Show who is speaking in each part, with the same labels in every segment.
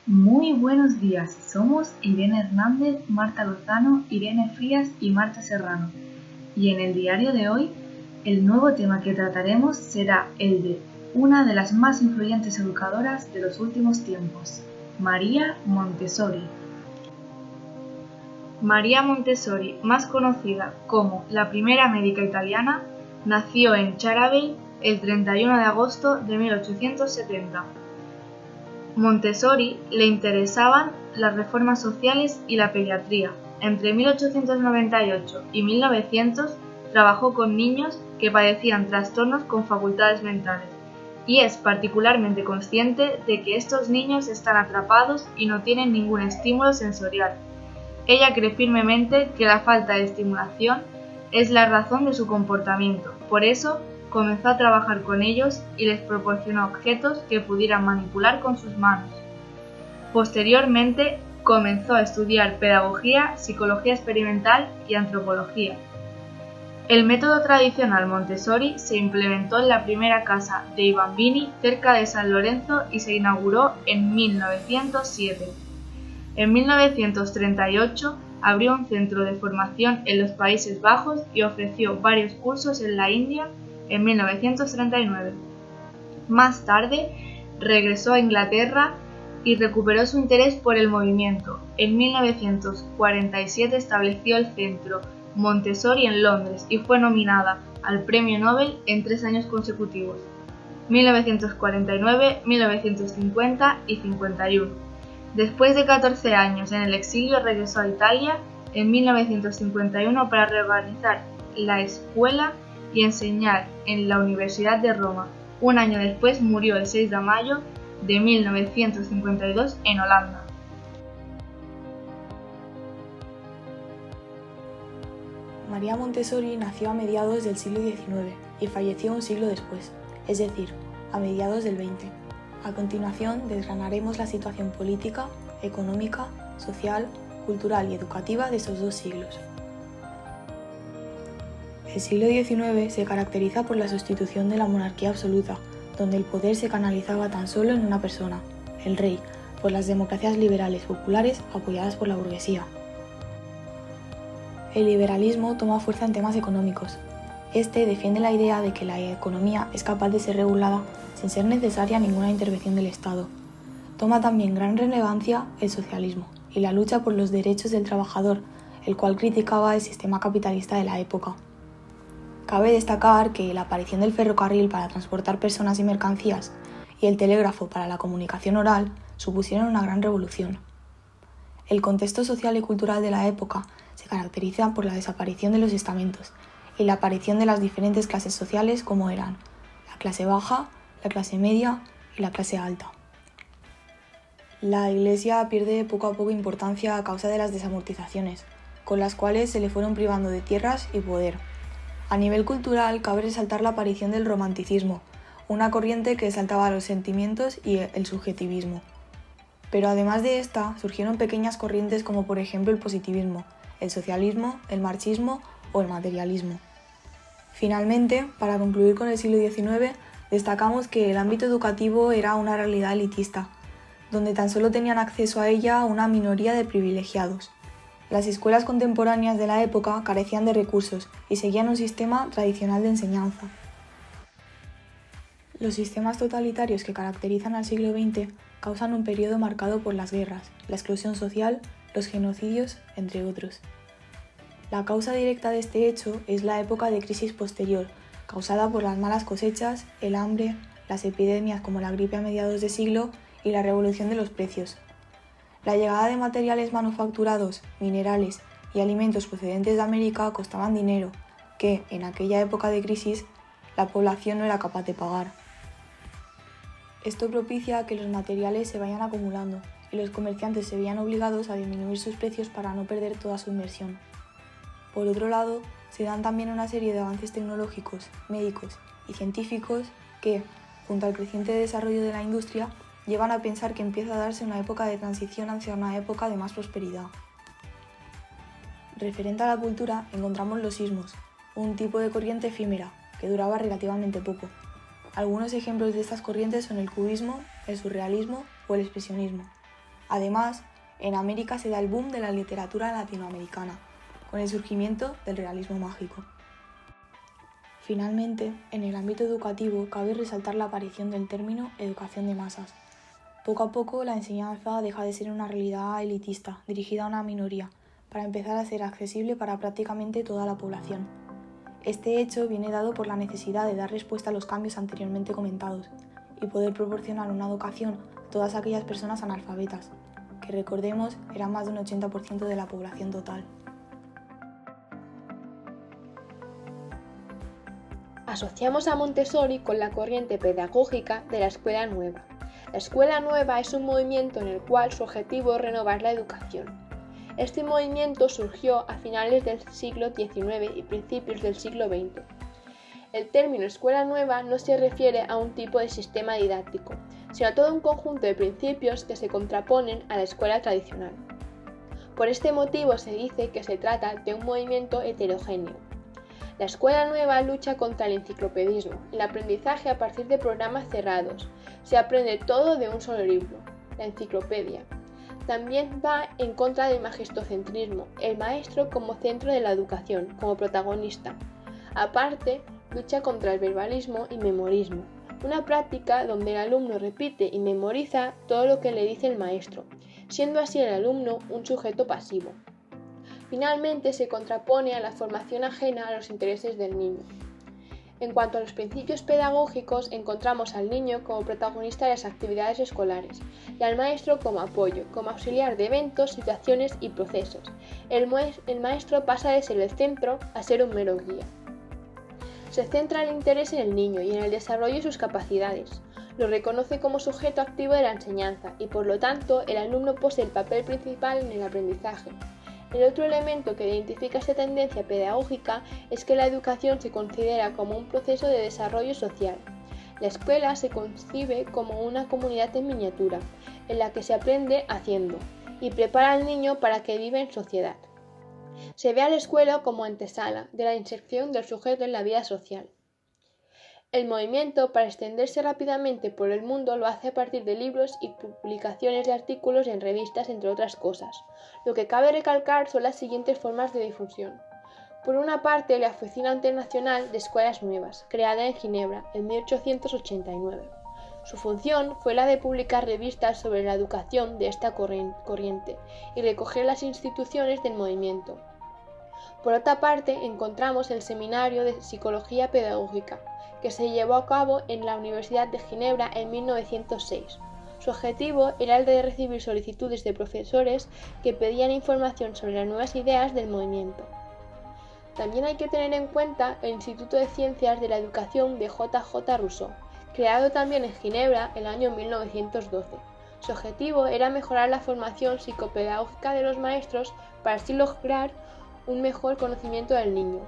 Speaker 1: Muy buenos días, somos Irene Hernández, Marta Lozano, Irene Frías y Marta Serrano. Y en el diario de hoy, el nuevo tema que trataremos será el de una de las más influyentes educadoras de los últimos tiempos, María Montessori. María Montessori, más conocida como la primera médica italiana, nació en Charabey el 31 de agosto de 1870. Montessori le interesaban las reformas sociales y la pediatría. Entre 1898 y 1900 trabajó con niños que padecían trastornos con facultades mentales y es particularmente consciente de que estos niños están atrapados y no tienen ningún estímulo sensorial. Ella cree firmemente que la falta de estimulación es la razón de su comportamiento, por eso comenzó a trabajar con ellos y les proporcionó objetos que pudieran manipular con sus manos. Posteriormente, comenzó a estudiar pedagogía, psicología experimental y antropología. El método tradicional Montessori se implementó en la primera casa dei Bambini cerca de San Lorenzo y se inauguró en 1907. En 1938 abrió un centro de formación en los Países Bajos y ofreció varios cursos en la India en 1939. Más tarde, regresó a Inglaterra y recuperó su interés por el movimiento. En 1947 estableció el Centro Montessori en Londres y fue nominada al Premio Nobel en 3 años consecutivos, 1949, 1950 y 51. Después de 14 años en el exilio regresó a Italia en 1951 para reorganizar la escuela y enseñar en la Universidad de Roma. Un año después murió el 6 de mayo de 1952 en Holanda.
Speaker 2: María Montessori nació a mediados del siglo XIX y falleció un siglo después, es decir, a mediados del XX. A continuación desgranaremos la situación política, económica, social, cultural y educativa de estos dos siglos. El siglo XIX se caracteriza por la sustitución de la monarquía absoluta, donde el poder se canalizaba tan solo en una persona, el rey, por las democracias liberales populares apoyadas por la burguesía. El liberalismo toma fuerza en temas económicos. Este defiende la idea de que la economía es capaz de ser regulada sin ser necesaria ninguna intervención del Estado. Toma también gran relevancia el socialismo y la lucha por los derechos del trabajador, el cual criticaba el sistema capitalista de la época. Cabe destacar que la aparición del ferrocarril para transportar personas y mercancías y el telégrafo para la comunicación oral supusieron una gran revolución. El contexto social y cultural de la época se caracteriza por la desaparición de los estamentos y la aparición de las diferentes clases sociales como eran la clase baja, la clase media y la clase alta. La Iglesia pierde poco a poco importancia a causa de las desamortizaciones, con las cuales se le fueron privando de tierras y poder. A nivel cultural, cabe resaltar la aparición del romanticismo, una corriente que exaltaba los sentimientos y el subjetivismo. Pero además de esta, surgieron pequeñas corrientes como por ejemplo el positivismo, el socialismo, el marxismo o el materialismo. Finalmente, para concluir con el siglo XIX, destacamos que el ámbito educativo era una realidad elitista, donde tan solo tenían acceso a ella una minoría de privilegiados. Las escuelas contemporáneas de la época carecían de recursos y seguían un sistema tradicional de enseñanza. Los sistemas totalitarios que caracterizan al siglo XX causan un periodo marcado por las guerras, la exclusión social, los genocidios, entre otros. La causa directa de este hecho es la época de crisis posterior, causada por las malas cosechas, el hambre, las epidemias como la gripe a mediados de siglo y la revolución de los precios. La llegada de materiales manufacturados, minerales y alimentos procedentes de América costaban dinero, que, en aquella época de crisis, la población no era capaz de pagar. Esto propicia que los materiales se vayan acumulando y los comerciantes se veían obligados a disminuir sus precios para no perder toda su inversión. Por otro lado, se dan también una serie de avances tecnológicos, médicos y científicos que, junto al creciente desarrollo de la industria, llevan a pensar que empieza a darse una época de transición hacia una época de más prosperidad. Referente a la cultura, encontramos los sismos, un tipo de corriente efímera, que duraba relativamente poco. Algunos ejemplos de estas corrientes son el cubismo, el surrealismo o el expresionismo. Además, en América se da el boom de la literatura latinoamericana, con el surgimiento del realismo mágico. Finalmente, en el ámbito educativo cabe resaltar la aparición del término educación de masas. Poco a poco la enseñanza deja de ser una realidad elitista, dirigida a una minoría, para empezar a ser accesible para prácticamente toda la población. Este hecho viene dado por la necesidad de dar respuesta a los cambios anteriormente comentados y poder proporcionar una educación a todas aquellas personas analfabetas, que recordemos eran más de un 80% de la población total.
Speaker 3: Asociamos a Montessori con la corriente pedagógica de la Escuela Nueva. La Escuela Nueva es un movimiento en el cual su objetivo es renovar la educación. Este movimiento surgió a finales del siglo XIX y principios del siglo XX. El término Escuela Nueva no se refiere a un tipo de sistema didáctico, sino a todo un conjunto de principios que se contraponen a la escuela tradicional. Por este motivo se dice que se trata de un movimiento heterogéneo. La Escuela Nueva lucha contra el enciclopedismo, el aprendizaje a partir de programas cerrados. Se aprende todo de un solo libro, la enciclopedia. También va en contra del magistocentrismo, el maestro como centro de la educación, como protagonista. Aparte, lucha contra el verbalismo y memorismo, una práctica donde el alumno repite y memoriza todo lo que le dice el maestro, siendo así el alumno un sujeto pasivo. Finalmente, se contrapone a la formación ajena a los intereses del niño. En cuanto a los principios pedagógicos, encontramos al niño como protagonista de las actividades escolares y al maestro como apoyo, como auxiliar de eventos, situaciones y procesos. El maestro pasa de ser el centro a ser un mero guía. Se centra el interés en el niño y en el desarrollo de sus capacidades. Lo reconoce como sujeto activo de la enseñanza y, por lo tanto, el alumno posee el papel principal en el aprendizaje. El otro elemento que identifica esta tendencia pedagógica es que la educación se considera como un proceso de desarrollo social. La escuela se concibe como una comunidad en miniatura, en la que se aprende haciendo, y prepara al niño para que viva en sociedad. Se ve a la escuela como antesala de la inserción del sujeto en la vida social. El movimiento, para extenderse rápidamente por el mundo, lo hace a partir de libros y publicaciones de artículos en revistas, entre otras cosas. Lo que cabe recalcar son las siguientes formas de difusión. Por una parte, la Oficina Internacional de Escuelas Nuevas, creada en Ginebra en 1889. Su función fue la de publicar revistas sobre la educación de esta corriente y recoger las instituciones del movimiento. Por otra parte, encontramos el Seminario de Psicología Pedagógica, que se llevó a cabo en la Universidad de Ginebra en 1906. Su objetivo era el de recibir solicitudes de profesores que pedían información sobre las nuevas ideas del movimiento. También hay que tener en cuenta el Instituto de Ciencias de la Educación de J.J. Rousseau, creado también en Ginebra en el año 1912. Su objetivo era mejorar la formación psicopedagógica de los maestros para así lograr un mejor conocimiento del niño.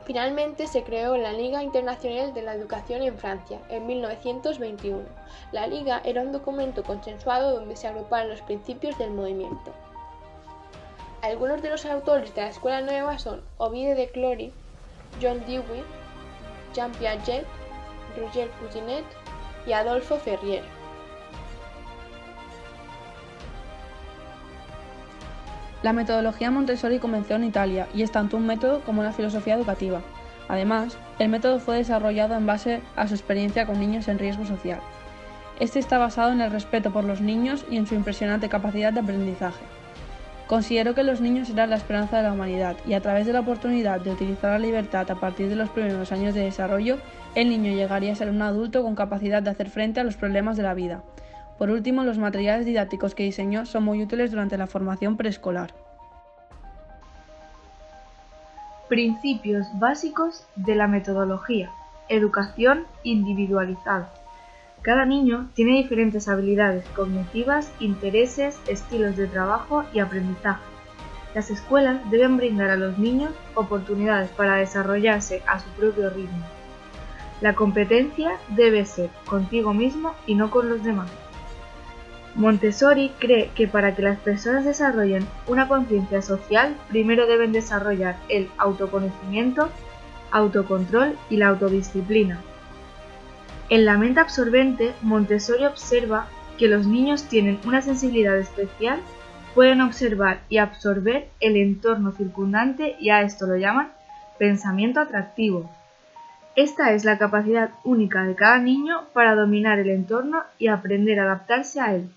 Speaker 3: Finalmente se creó la Liga Internacional de la Educación en Francia, en 1921. La Liga era un documento consensuado donde se agrupaban los principios del movimiento. Algunos de los autores de la Escuela Nueva son Ovide de Clory, John Dewey, Jean Piaget, Roger Cousinet y Adolfo Ferrier.
Speaker 4: La metodología Montessori comenzó en Italia y es tanto un método como una filosofía educativa. Además, el método fue desarrollado en base a su experiencia con niños en riesgo social. Este está basado en el respeto por los niños y en su impresionante capacidad de aprendizaje. Considero que los niños serán la esperanza de la humanidad y a través de la oportunidad de utilizar la libertad a partir de los primeros años de desarrollo, el niño llegaría a ser un adulto con capacidad de hacer frente a los problemas de la vida. Por último, los materiales didácticos que diseñó son muy útiles durante la formación preescolar.
Speaker 1: Principios básicos de la metodología. Educación individualizada. Cada niño tiene diferentes habilidades cognitivas, intereses, estilos de trabajo y aprendizaje. Las escuelas deben brindar a los niños oportunidades para desarrollarse a su propio ritmo. La competencia debe ser contigo mismo y no con los demás. Montessori cree que para que las personas desarrollen una conciencia social, primero deben desarrollar el autoconocimiento, autocontrol y la autodisciplina. En la mente absorbente, Montessori observa que los niños tienen una sensibilidad especial, pueden observar y absorber el entorno circundante y a esto lo llaman pensamiento atractivo. Esta es la capacidad única de cada niño para dominar el entorno y aprender a adaptarse a él.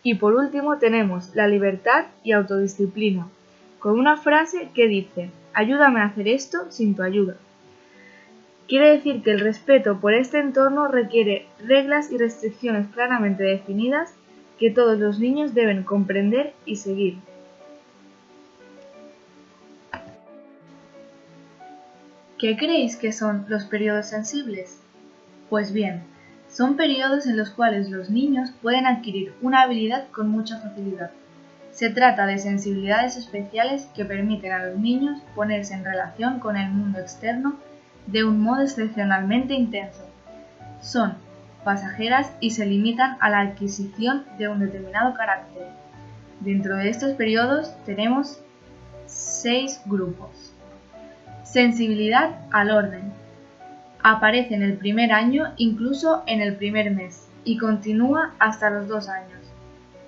Speaker 1: Y por último tenemos la libertad y autodisciplina, con una frase que dice: ayúdame a hacer esto sin tu ayuda. Quiere decir que el respeto por este entorno requiere reglas y restricciones claramente definidas que todos los niños deben comprender y seguir. ¿Qué creéis que son los periodos sensibles? Pues bien, son periodos en los cuales los niños pueden adquirir una habilidad con mucha facilidad. Se trata de sensibilidades especiales que permiten a los niños ponerse en relación con el mundo externo de un modo excepcionalmente intenso. Son pasajeras y se limitan a la adquisición de un determinado carácter. Dentro de estos periodos tenemos 6 grupos. Sensibilidad al orden. Aparece en el primer año, incluso en el primer mes, y continúa hasta los 2 años.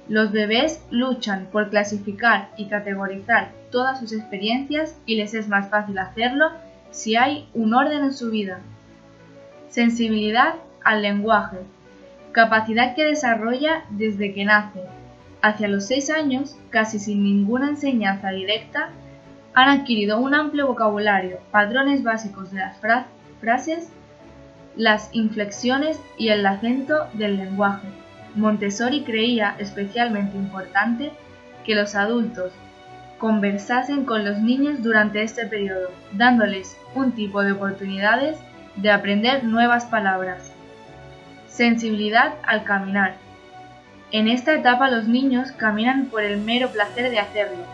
Speaker 1: Los bebés luchan por clasificar y categorizar todas sus experiencias y les es más fácil hacerlo si hay un orden en su vida. Sensibilidad al lenguaje. Capacidad que desarrolla desde que nace. Hacia los 6 años, casi sin ninguna enseñanza directa, han adquirido un amplio vocabulario, patrones básicos de las frases, las inflexiones y el acento del lenguaje. Montessori creía especialmente importante que los adultos conversasen con los niños durante este periodo, dándoles un tipo de oportunidades de aprender nuevas palabras. Sensibilidad al caminar. En esta etapa los niños caminan por el mero placer de hacerlo.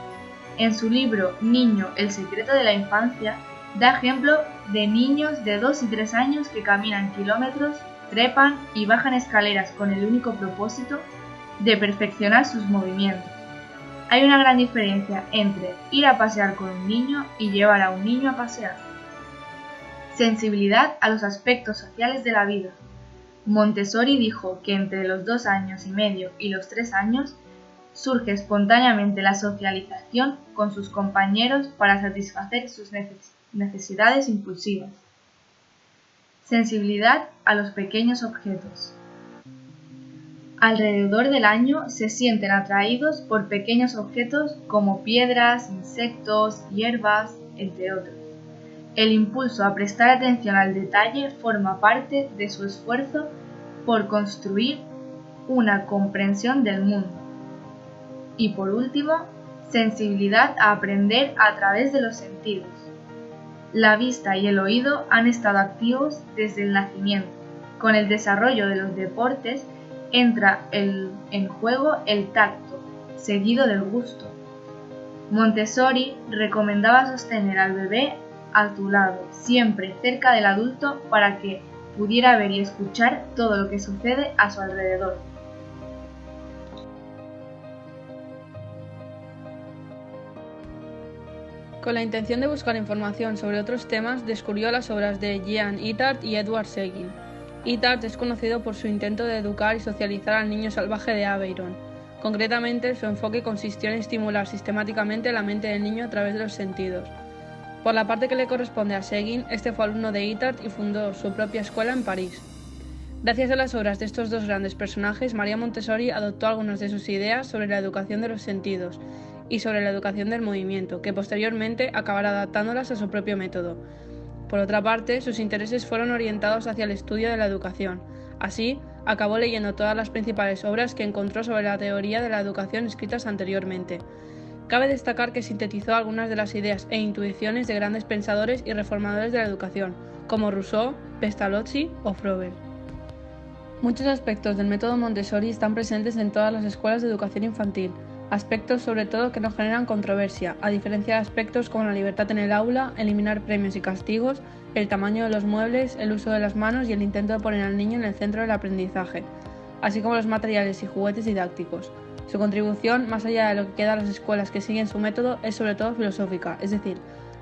Speaker 1: En su libro Niño, el secreto de la infancia, da ejemplo de niños de 2 y 3 años que caminan kilómetros, trepan y bajan escaleras con el único propósito de perfeccionar sus movimientos. Hay una gran diferencia entre ir a pasear con un niño y llevar a un niño a pasear. Sensibilidad a los aspectos sociales de la vida. Montessori dijo que entre los 2 años y medio y los 3 años surge espontáneamente la socialización con sus compañeros para satisfacer sus necesidades impulsivas. Sensibilidad a los pequeños objetos. Alrededor del año se sienten atraídos por pequeños objetos como piedras, insectos, hierbas, entre otros. El impulso a prestar atención al detalle forma parte de su esfuerzo por construir una comprensión del mundo. Y por último, sensibilidad a aprender a través de los sentidos. La vista y el oído han estado activos desde el nacimiento. Con el desarrollo de los deportes entra en juego el tacto, seguido del gusto. Montessori recomendaba sostener al bebé a tu lado, siempre cerca del adulto, para que pudiera ver y escuchar todo lo que sucede a su alrededor.
Speaker 4: Con la intención de buscar información sobre otros temas, descubrió las obras de Jean Itard y Edward Seguin. Itard es conocido por su intento de educar y socializar al niño salvaje de Aveyron. Concretamente, su enfoque consistió en estimular sistemáticamente la mente del niño a través de los sentidos. Por la parte que le corresponde a Seguin, este fue alumno de Itard y fundó su propia escuela en París. Gracias a las obras de estos dos grandes personajes, María Montessori adoptó algunas de sus ideas sobre la educación de los sentidos y sobre la educación del movimiento, que posteriormente acabará adaptándolas a su propio método. Por otra parte, sus intereses fueron orientados hacia el estudio de la educación. Así, acabó leyendo todas las principales obras que encontró sobre la teoría de la educación escritas anteriormente. Cabe destacar que sintetizó algunas de las ideas e intuiciones de grandes pensadores y reformadores de la educación, como Rousseau, Pestalozzi o Froebel. Muchos aspectos del método Montessori están presentes en todas las escuelas de educación infantil, aspectos sobre todo que no generan controversia, a diferencia de aspectos como la libertad en el aula, eliminar premios y castigos, el tamaño de los muebles, el uso de las manos y el intento de poner al niño en el centro del aprendizaje, así como los materiales y juguetes didácticos. Su contribución, más allá de lo que queda a las escuelas que siguen su método, es sobre todo filosófica, es decir,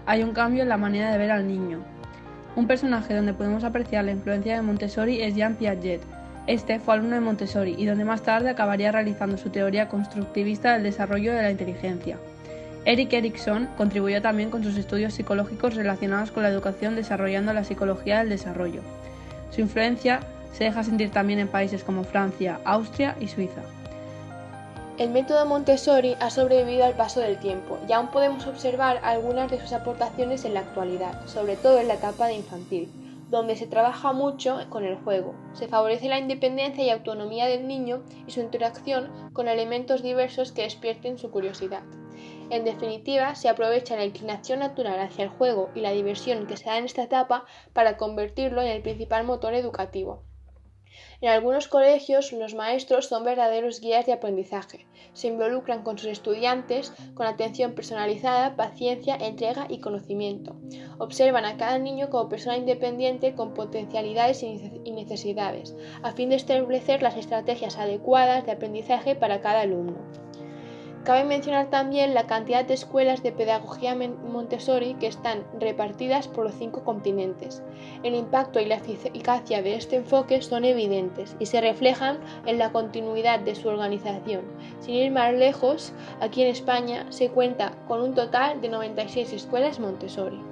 Speaker 4: hay un cambio en la manera de ver al niño. Un personaje donde podemos apreciar la influencia de Montessori es Jean Piaget. Este fue alumno de Montessori y donde más tarde acabaría realizando su teoría constructivista del desarrollo de la inteligencia. Erik Erikson contribuyó también con sus estudios psicológicos relacionados con la educación desarrollando la psicología del desarrollo. Su influencia se deja sentir también en países como Francia, Austria y Suiza.
Speaker 3: El método Montessori ha sobrevivido al paso del tiempo y aún podemos observar algunas de sus aportaciones en la actualidad, sobre todo en la etapa de infantil, donde se trabaja mucho con el juego. Se favorece la independencia y autonomía del niño y su interacción con elementos diversos que despierten su curiosidad. En definitiva, se aprovecha la inclinación natural hacia el juego y la diversión que se da en esta etapa para convertirlo en el principal motor educativo. En algunos colegios, los maestros son verdaderos guías de aprendizaje. Se involucran con sus estudiantes con atención personalizada, paciencia, entrega y conocimiento. Observan a cada niño como persona independiente con potencialidades y necesidades, a fin de establecer las estrategias adecuadas de aprendizaje para cada alumno. Cabe mencionar también la cantidad de escuelas de pedagogía Montessori que están repartidas por los 5 continentes. El impacto y la eficacia de este enfoque son evidentes y se reflejan en la continuidad de su organización. Sin ir más lejos, aquí en España se cuenta con un total de 96 escuelas Montessori.